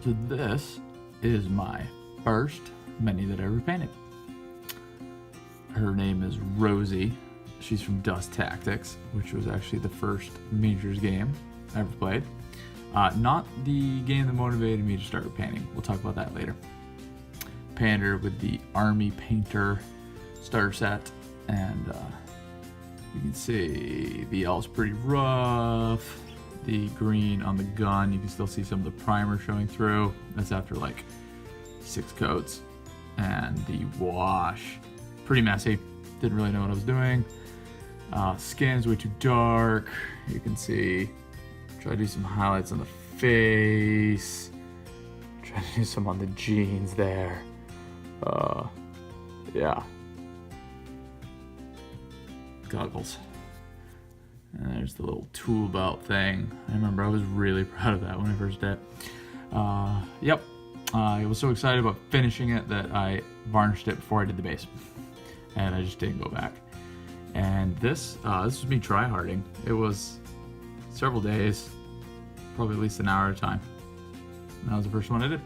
So this is my first mini that I ever painted. Her name is Rosie. She's from Dust Tactics, which was actually the first miniatures game I ever played. Not the game that motivated me to start painting. We'll talk about that later. Painted her with the Army Painter starter set, and you can see the owl's pretty rough. The green on the gun, you can still see some of the primer showing through. That's after like 6 coats. And the wash, pretty messy. Didn't really know what I was doing. Skin's way too dark. You can see, try to do some highlights on the face. Try to do some on the jeans there. Yeah. Goggles. And there's the little tool belt thing. I remember I was really proud of that when I first did it. Yep. I was so excited about finishing it that I varnished it before I did the base. And I just didn't go back. And this was me try-harding. It was several days, probably at least an hour at a time. And that was the first one I did.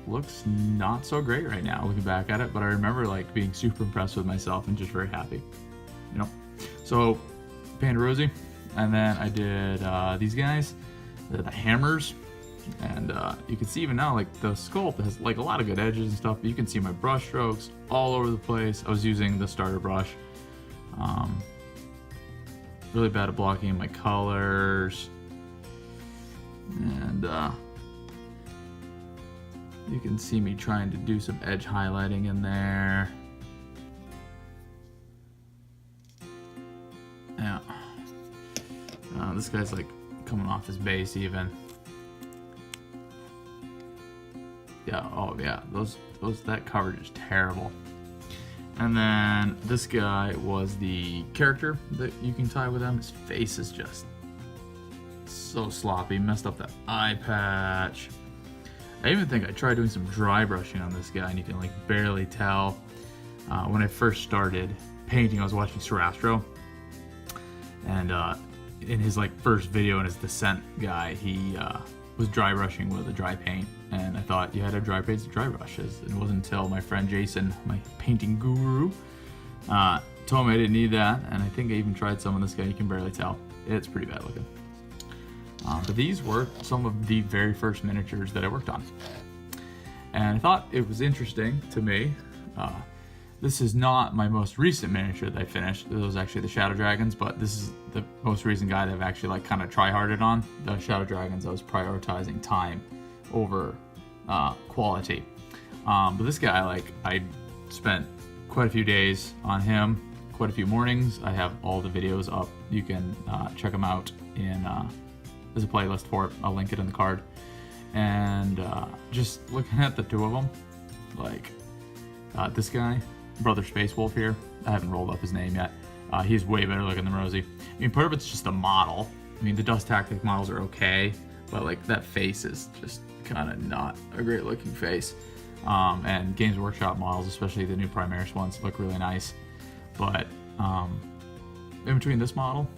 Looks not so great right now looking back at it, but I remember like being super impressed with myself and just very happy, you know. So painted Rosie, and then I did these guys, the hammers, and you can see even now like the sculpt has like a lot of good edges and stuff, but you can see my brush strokes all over the place. I was using the starter brush. Really bad at blocking my colors, and you can see me trying to do some edge highlighting in there. Yeah. This guy's like coming off his base even. Yeah, oh yeah, that coverage is terrible. And then this guy was the character that you can tie with him. His face is just so sloppy, messed up that eye patch. I even think I tried doing some dry brushing on this guy, and you can like barely tell. When I first started painting, I was watching Sarastro, and in his like first video in his Descent guy, he was dry brushing with a dry paint, and I thought you had to dry paint some dry brushes. It wasn't until my friend Jason, my painting guru, told me I didn't need that, and I think I even tried some on this guy. You can barely tell. It's pretty bad looking. But these were some of the very first miniatures that I worked on. And I thought it was interesting to me. This is not my most recent miniature that I finished. It was actually the Shadow Dragons, but this is the most recent guy that I've actually like kind of try-harded on. The Shadow Dragons, I was prioritizing time over quality. But this guy, like, I spent quite a few days on him, quite a few mornings. I have all the videos up. You can check them out in... There's a playlist for it. I'll link it in the card. And just looking at the two of them, like this guy, Brother Space Wolf here. I haven't rolled up his name yet. He's way better looking than Rosie. I mean, part of it's just a model. I mean, the Dust Tactic models are okay, but like that face is just kind of not a great looking face. And Games Workshop models, especially the new Primaris ones, look really nice. But in between this model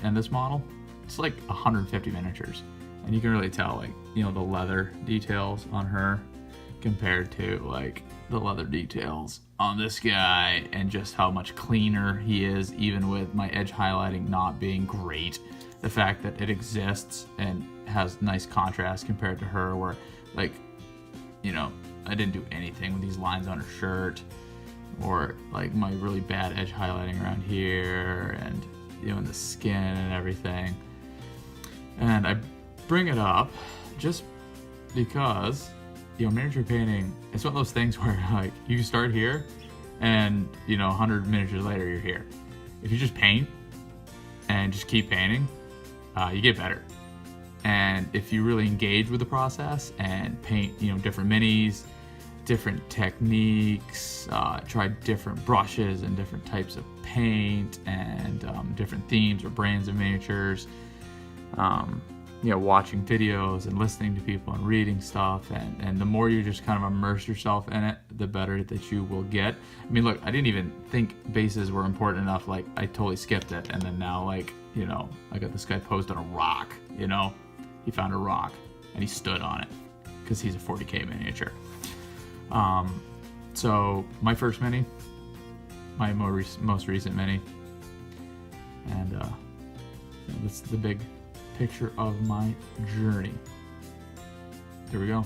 and this model, it's like 150 miniatures, and you can really tell, like, you know, the leather details on her compared to like the leather details on this guy, and just how much cleaner he is, even with my edge highlighting not being great. The fact that it exists and has nice contrast compared to her, where like, you know, I didn't do anything with these lines on her shirt, or like my really bad edge highlighting around here, and you know, in the skin and everything. And I bring it up just because, you know, miniature painting, it's one of those things where like you start here and, you know, 100 miniatures later you're here. If you just paint and just keep painting, you get better. And if you really engage with the process and paint, you know, different minis, different techniques, try different brushes and different types of paint, and different themes or brands of miniatures, you know, watching videos and listening to people and reading stuff, and the more you just kind of immerse yourself in it, the better that you will get. I mean, look, I didn't even think bases were important enough. Like, I totally skipped it, and then now, like, you know, I got this guy posed on a rock, you know, he found a rock. and he stood on it because he's a 40K miniature. So my first mini, my most recent mini, and that's the big picture of my journey. There we go.